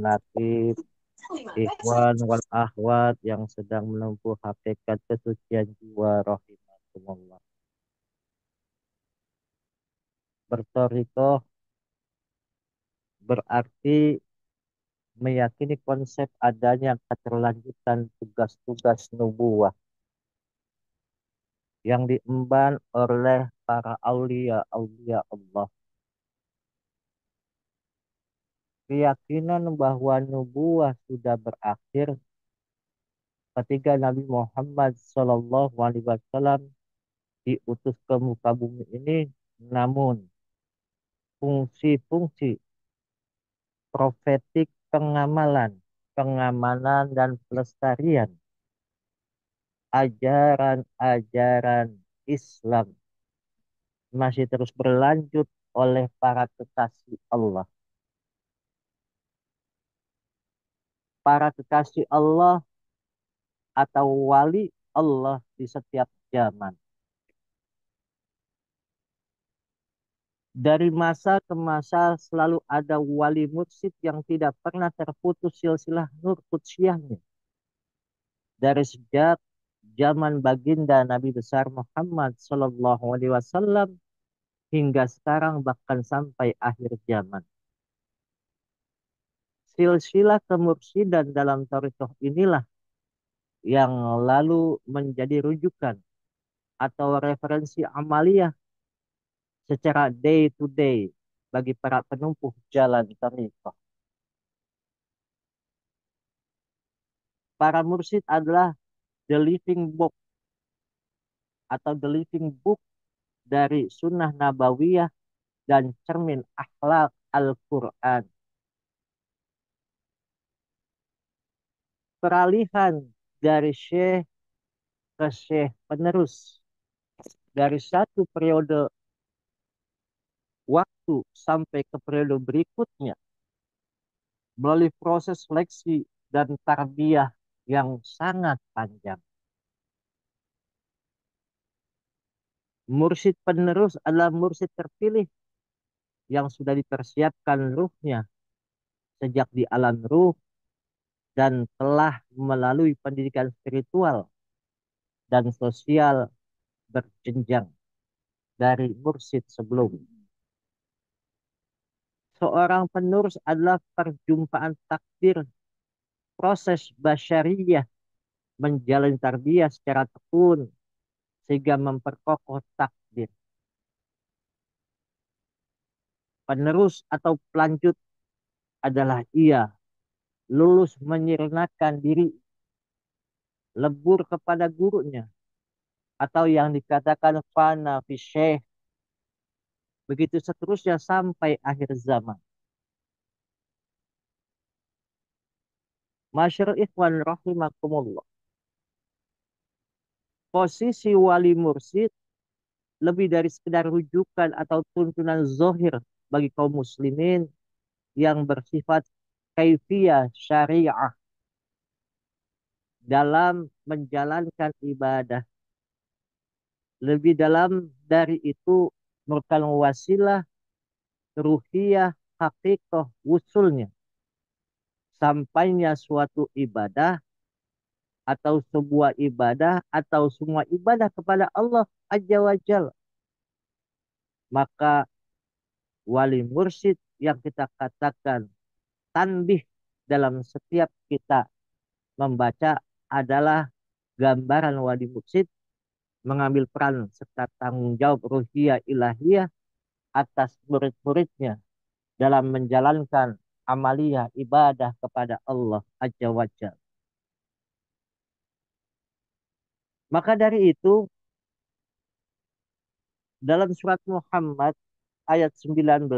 Natif, ikhwan wal akhwat yang sedang menempuh hakikat kesucian jiwa rahimakumullah. Bertorikoh berarti meyakini konsep adanya keterlanjutan tugas-tugas nubuah yang diemban oleh para aulia Allah. Keyakinan bahwa nubuah sudah berakhir ketika Nabi Muhammad SAW diutus ke muka bumi ini, namun fungsi-fungsi profetik pengamalan, pengamanan dan pelestarian ajaran-ajaran Islam masih terus berlanjut oleh para kekasih Allah. Para kekasih Allah atau wali Allah di setiap zaman. Dari masa ke masa selalu ada wali mursyid yang tidak pernah terputus silsilah nur kudsiyahnya. Dari sejak zaman baginda Nabi besar Muhammad Sallallahu Alaihi Wasallam hingga sekarang bahkan sampai akhir zaman. Silsilah kemursidan dalam tarikh inilah yang lalu menjadi rujukan atau referensi amaliyah secara day to day bagi para penempuh jalan tarikh. Para mursyid adalah the living book atau the living book dari sunnah nabawiyah dan cermin akhlak Al-Quran. Peralihan dari syekh ke syekh penerus dari satu periode waktu sampai ke periode berikutnya melalui proses seleksi dan tarbiyah yang sangat panjang. Mursyid penerus adalah mursyid terpilih yang sudah dipersiapkan ruhnya sejak di alam ruh dan telah melalui pendidikan spiritual dan sosial berjenjang dari mursyid sebelumnya. Seorang penerus adalah perjumpaan takdir proses basyariyah menjalani tarbiyah secara tekun sehingga memperkokoh takdir. Penerus atau pelanjut adalah ia lulus menyirnakan diri, lebur kepada gurunya, atau yang dikatakan fana fi syekh. Begitu seterusnya sampai akhir zaman. Masyarul ikhwan rahimakumullah. Posisi wali mursyid lebih dari sekedar rujukan atau tuntunan zohir bagi kaum muslimin yang bersifat kaifiyah syariah dalam menjalankan ibadah. Lebih dalam dari itu merupakan wasilah ruhiyah hakikoh wusulnya. Sampainya suatu ibadah atau sebuah ibadah atau semua ibadah kepada Allah Azza wa Jalla. Maka wali mursyid yang kita katakan tanbih dalam setiap kita membaca adalah gambaran wali mursyid mengambil peran serta tanggung jawab ruhiyah ilahiyah atas murid-muridnya dalam menjalankan amaliyah ibadah kepada Allah Azza wa Jalla. Maka dari itu dalam surat Muhammad ayat 19,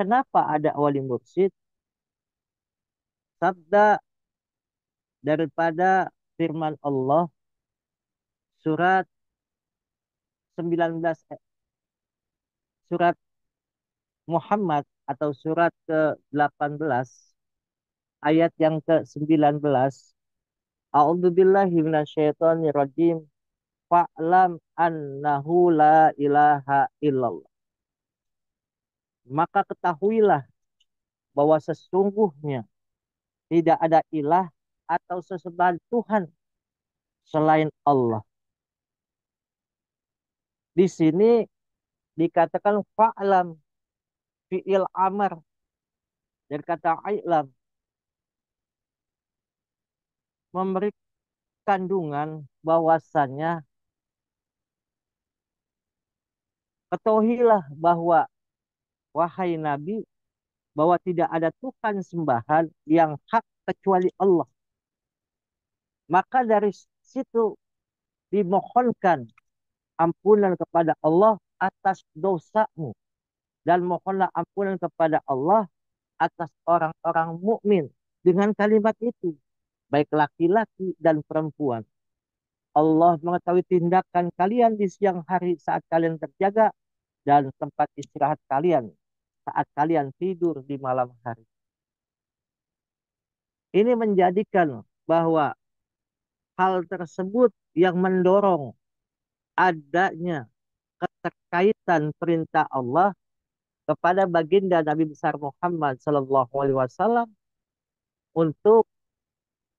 kenapa ada wali mursyid? Sabda daripada firman Allah surat 19 surat Muhammad atau surat ke-18 ayat yang ke-19. A'udzubillahi minasyaitonirrajim. Fa'lam annahu la ilaha illallah. Maka ketahuilah bahwa sesungguhnya tidak ada ilah atau sesembahan Tuhan selain Allah. Di sini dikatakan fa'lam, fi'il amar, dari kata i'lam, memberi kandungan bahwasannya ketahuilah bahwa wahai Nabi, bahwa tidak ada Tuhan sembahan yang hak kecuali Allah. Maka dari situ dimohonkan ampunan kepada Allah atas dosamu, dan mohonlah ampunan kepada Allah atas orang-orang mukmin dengan kalimat itu, baik laki-laki dan perempuan. Allah mengetahui tindakan kalian di siang hari saat kalian terjaga, dan tempat istirahat kalian saat kalian tidur di malam hari. Ini menjadikan bahwa hal tersebut yang mendorong adanya keterkaitan perintah Allah kepada baginda Nabi besar Muhammad Sallallahu Alaihi Wasallam untuk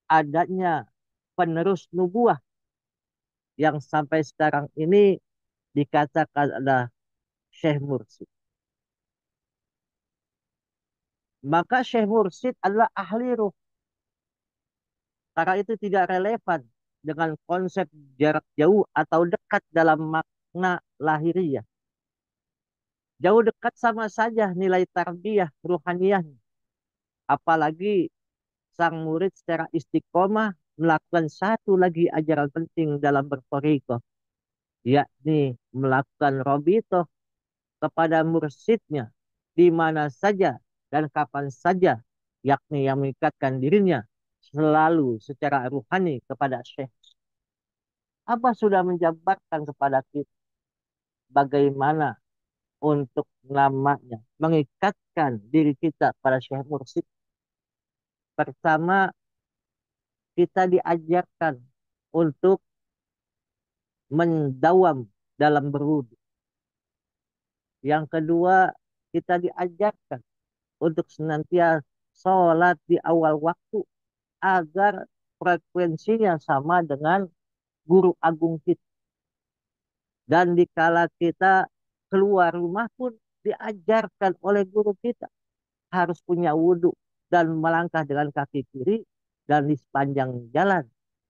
adanya penerus nubuah yang sampai sekarang ini dikatakan adalah Syekh Mursyid. Maka Syekh Mursyid adalah ahli ruh. Karena itu tidak relevan dengan konsep jarak jauh atau dekat dalam makna lahiriah. Jauh dekat sama saja nilai tarbiyah ruhaniyah. Apalagi sang murid secara istiqomah melakukan satu lagi ajaran penting dalam bertorikoh, yakni melakukan robitoh kepada mursyidnya di mana saja dan kapan saja, yakni yang mengikatkan dirinya selalu secara ruhani kepada Syekh. Abah sudah menjabarkan kepada kita bagaimana untuk namanya mengikatkan diri kita pada Syekh Mursyid. Pertama, kita diajarkan untuk mendawam dalam berwudu. Yang kedua, kita diajarkan untuk senantiasa sholat di awal waktu agar frekuensinya sama dengan guru agung kita. Dan dikala kita keluar rumah pun diajarkan oleh guru kita harus punya wudhu dan melangkah dengan kaki kiri, dan di sepanjang jalan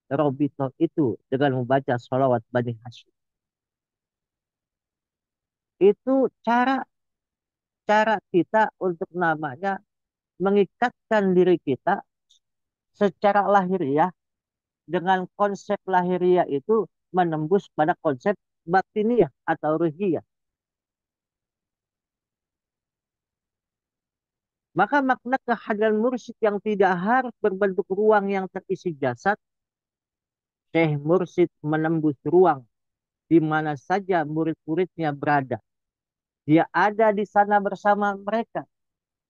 Robito itu dengan membaca sholawat Bani Hashim. Itu cara kita untuk namanya mengikatkan diri kita secara lahiriah dengan konsep lahiriah itu menembus pada konsep batiniah atau ruhiyah. Maka makna kehadiran mursyid yang tidak harus berbentuk ruang yang terisi jasad, Syekh Mursyid menembus ruang di mana saja murid-muridnya berada. Dia ada di sana bersama mereka.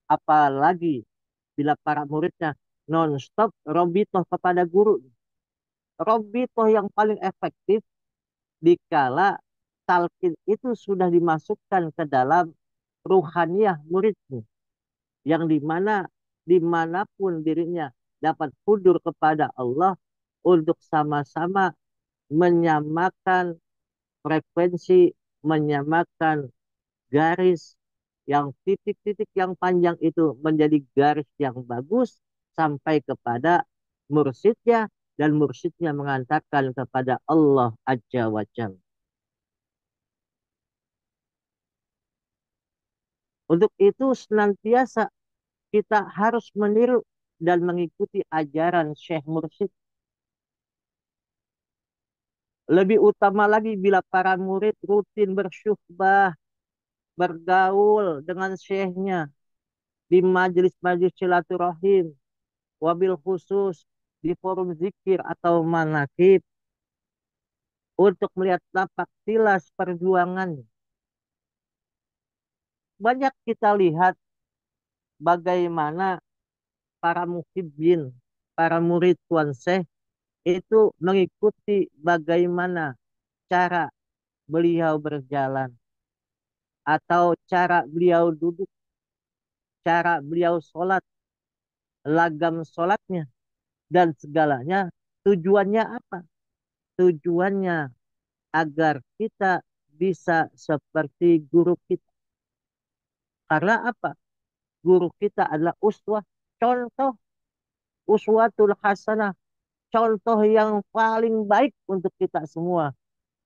Apalagi bila para muridnya non-stop robitoh kepada guru. Robitoh yang paling efektif dikala talqin itu sudah dimasukkan ke dalam ruhaniyah muridnya. Yang dimana dimanapun dirinya dapat hudur kepada Allah untuk sama-sama menyamakan frekuensi, menyamakan garis yang titik-titik yang panjang itu menjadi garis yang bagus sampai kepada mursyidnya, dan mursyidnya mengantarkan kepada Allah Azza wa Jalla. Untuk itu senantiasa kita harus meniru dan mengikuti ajaran Syekh Mursyid. Lebih utama lagi bila para murid rutin bersyuhbah, bergaul dengan syekhnya di majelis-majelis silaturahim, wabil khusus di forum zikir atau manakib, untuk melihat napak tilas perjuangannya. Banyak kita lihat bagaimana para muhibbin, para murid Tuan Syekh itu mengikuti bagaimana cara beliau berjalan atau cara beliau duduk. cara beliau sholat, lagam sholatnya, dan segalanya. Tujuannya apa? Tujuannya agar kita bisa seperti guru kita. Karena apa? Guru kita adalah uswah, contoh, uswatul hasanah, contoh yang paling baik untuk kita semua.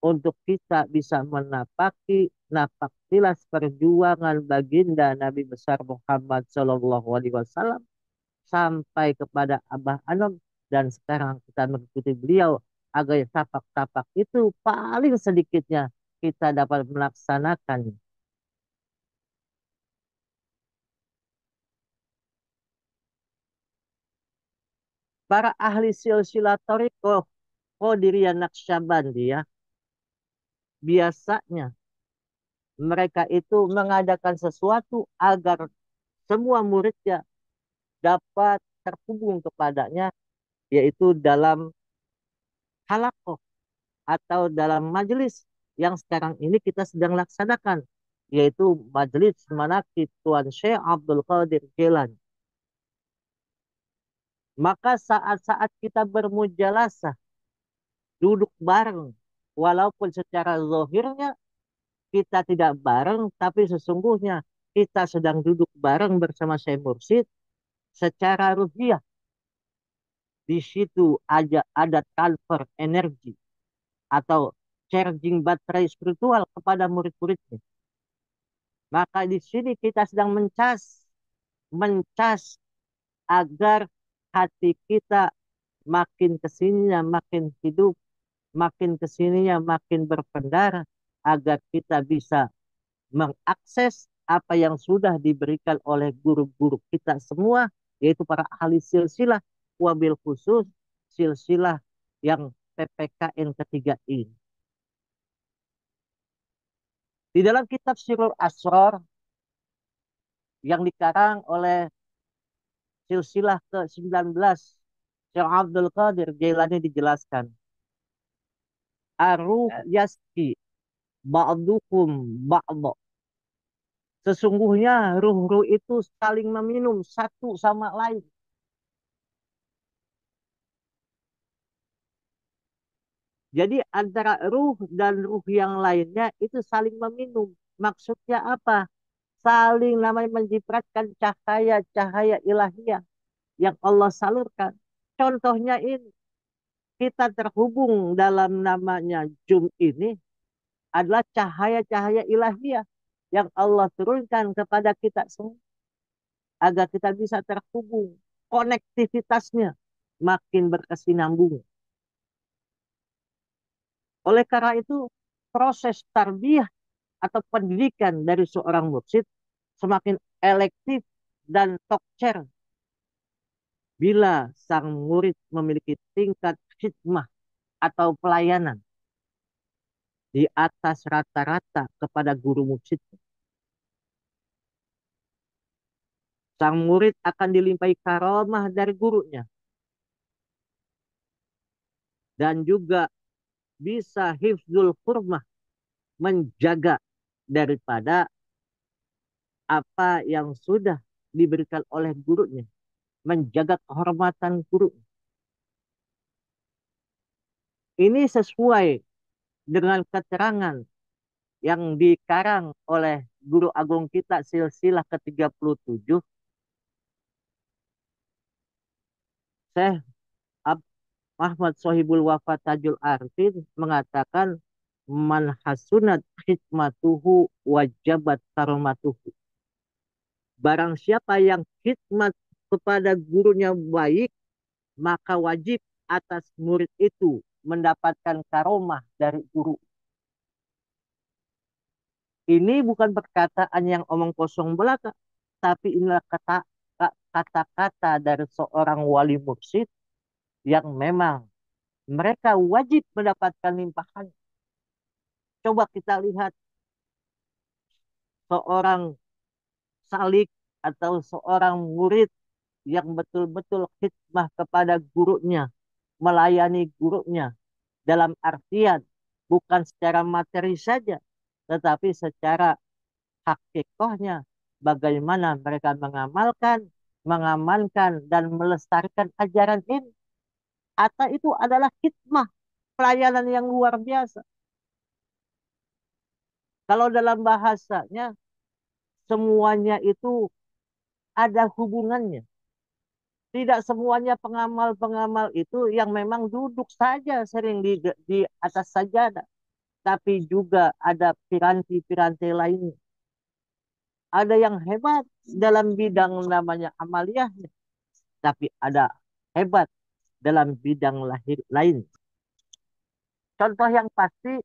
Untuk kita bisa menapaki napak tilas perjuangan baginda Nabi besar Muhammad Sallallahu Alaihi Wasallam sampai kepada Abah Anom, dan sekarang kita mengikuti beliau agar tapak-tapak itu paling sedikitnya kita dapat melaksanakan. Para ahli silsilah thariqah Qadiriyah Naqsyabandi ya, biasanya mereka itu mengadakan sesuatu agar semua muridnya dapat terhubung kepadanya, yaitu dalam halakoh atau dalam majelis yang sekarang ini kita sedang laksanakan, yaitu majelis manaqib Tuan Syekh Abdul Qadir Jailani. Maka saat-saat kita bermujalasah, duduk bareng, walaupun secara zahirnya kita tidak bareng, tapi sesungguhnya kita sedang duduk bareng bersama Syekh Mursyid secara ruhiyah. Di situ ada transfer energi atau charging baterai spiritual kepada murid-muridnya. Maka di sini kita sedang mencas agar hati kita makin kesininya makin hidup, makin kesininya makin berpendara, agar kita bisa mengakses apa yang sudah diberikan oleh guru-guru kita semua, yaitu para ahli silsilah, wabil khusus silsilah yang PPKN ketiga ini. Di dalam kitab Sirul Asror yang dikarang oleh silsilah ke-19 Syekh Abdul Qadir Jailani dijelaskan, Aruh yaski ba'dukum ba'da. Sesungguhnya ruh-ruh itu saling meminum satu sama lain. Jadi antara ruh dan ruh yang lainnya itu saling meminum. Maksudnya apa? Saling namanya mencipratkan cahaya-cahaya ilahiyah yang Allah salurkan. Contohnya ini, kita terhubung dalam namanya Jum ini adalah cahaya-cahaya ilahiyah yang Allah turunkan kepada kita semua agar kita bisa terhubung. Konektivitasnya makin berkesinambungan. Oleh karena itu, proses tarbiyah atau pendidikan dari seorang mursyid semakin elektif dan tokcer bila sang murid memiliki tingkat khidmah atau pelayanan di atas rata-rata kepada guru mursyid. Sang murid akan dilimpahi karomah dari gurunya dan juga bisa hifzul hurmah, menjaga daripada apa yang sudah diberikan oleh gurunya, menjaga kehormatan guru. Ini sesuai dengan keterangan yang dikarang oleh guru agung kita silsilah ke-37, Syekh Ahmad Sohibul Wafa Tajul Arfin, mengatakan man hasunat khidmatuhu wajabat karomatuhu. Barang siapa yang khidmat kepada gurunya baik, maka wajib atas murid itu mendapatkan karomah dari guru. Ini bukan perkataan yang omong kosong belaka, tapi inilah kata-kata dari seorang wali mursyid yang memang mereka wajib mendapatkan limpahan. Coba kita lihat seorang salik atau seorang murid yang betul-betul khidmah kepada gurunya, melayani gurunya dalam artian bukan secara materi saja, tetapi secara hakikahnya bagaimana mereka mengamankan dan melestarikan ajaran ini. Atau itu adalah hikmah pelayanan yang luar biasa. Kalau dalam bahasanya, semuanya itu ada hubungannya. Tidak semuanya pengamal-pengamal itu yang memang duduk saja sering di atas sajadah. Tapi juga ada piranti-piranti lain. Ada yang hebat dalam bidang namanya amaliyahnya. Tapi ada hebat dalam bidang lahir lain. Contoh yang pasti,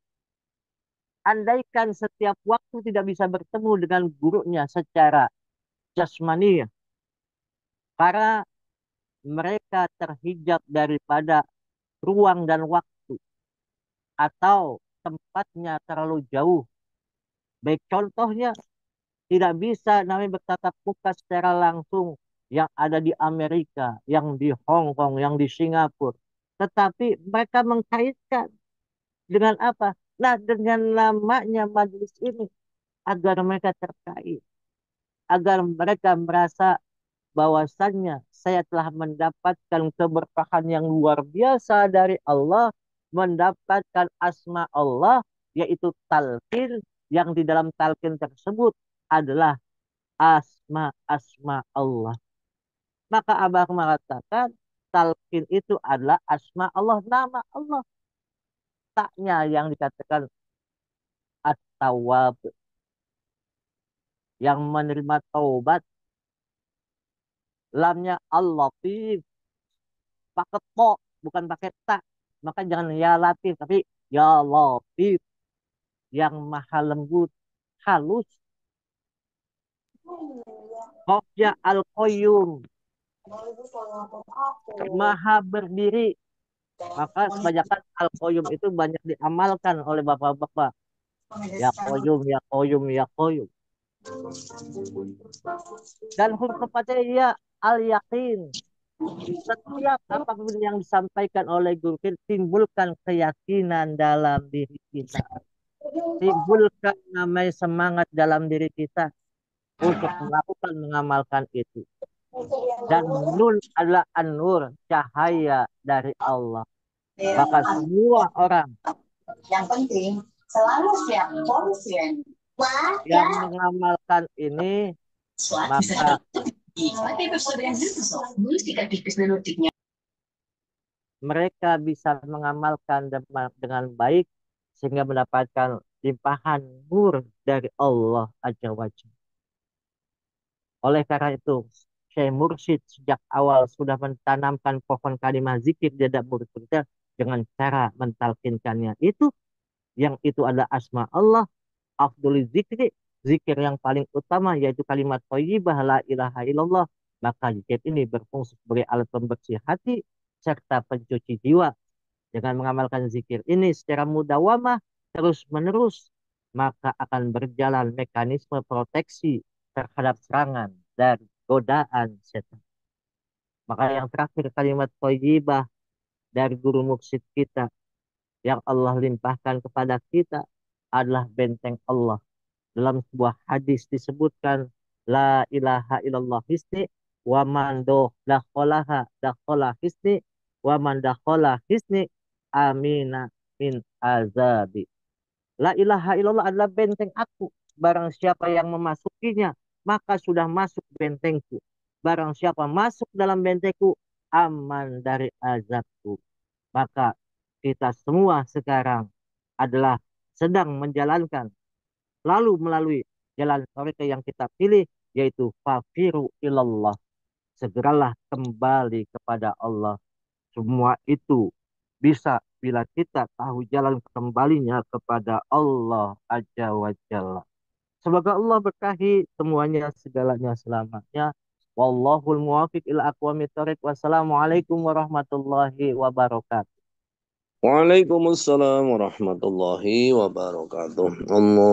andaikan setiap waktu tidak bisa bertemu dengan gurunya secara jasmani, karena mereka terhijab daripada ruang dan waktu, atau tempatnya terlalu jauh. Baik contohnya, tidak bisa namanya bertatap muka secara langsung yang ada di Amerika, yang di Hong Kong, yang di Singapura. Tetapi mereka mengkaitkan dengan apa? Nah, dengan namanya majelis ini, agar mereka terkait, agar mereka merasa bahwasannya saya telah mendapatkan keberkahan yang luar biasa dari Allah, mendapatkan asma Allah, yaitu talqin, yang di dalam talqin tersebut adalah asma-asma Allah. Maka Abah mengatakan talqin itu adalah asma Allah, nama Allah. Taknya yang dikatakan at-tawwab, yang menerima taubat. Lamnya al-latif, pakai po, bukan pakai tak. Maka jangan ya latif, tapi ya latif, yang maha lembut, halus. Qafnya al-qayyum, maha berdiri. Maka kebanyakan al-qayyum itu banyak diamalkan oleh bapak-bapak. Ya qayyum, ya qayyum, ya qayyum. Dan huruf keempatnya ya al-yakin. Setiap apapun yang disampaikan oleh guru kita, timbulkan keyakinan dalam diri kita. Timbulkan namanya semangat dalam diri kita untuk melakukan, mengamalkan itu. Dan nun adalah an-nur, cahaya dari Allah. Maka semua orang yang penting selalu siap konsen. yang mengamalkan ini, maka mereka bisa mengamalkan dengan baik sehingga mendapatkan limpahan nur dari Allah Azza wa Jalla. Oleh karena itu, Syekh Mursyid sejak awal sudah mentanamkan pohon kalimat zikir di dalam murid kita dengan cara mentalkinkannya itu, yang itu adalah asma Allah, afdhul zikri, zikir yang paling utama yaitu kalimat thayyibah la ilaha illallah. Maka zikir ini berfungsi sebagai alat pembersih hati serta pencuci jiwa. Dengan mengamalkan zikir ini secara mudawamah terus menerus, maka akan berjalan mekanisme proteksi terhadap serangan dan godaan setan. Maka yang terakhir, kalimat thayyibah dari guru mursyid kita yang Allah limpahkan kepada kita adalah benteng Allah. Dalam sebuah hadis disebutkan, la ilaha illallah hisni, wa man dakhala hisni, wa man dakhala hisni amina min azabi. La ilaha illallah adalah benteng aku. Barang siapa yang memasukinya, maka sudah masuk bentengku. Barang siapa masuk dalam bentengku, aman dari azabku. Maka kita semua sekarang adalah sedang menjalankan, lalu melalui jalan tariqah yang kita pilih, yaitu fafiru ilallah. Segeralah kembali kepada Allah. Semua itu bisa bila kita tahu jalan kembalinya kepada Allah Azza wa Jalla. Semoga Allah berkahi semuanya, segalanya, selamanya. Wallahul muwafiq ila aqwamit thoriq. Wassalamualaikum warahmatullahi wabarakatuh. Waalaikumsalam warahmatullahi wabarakatuh. Allah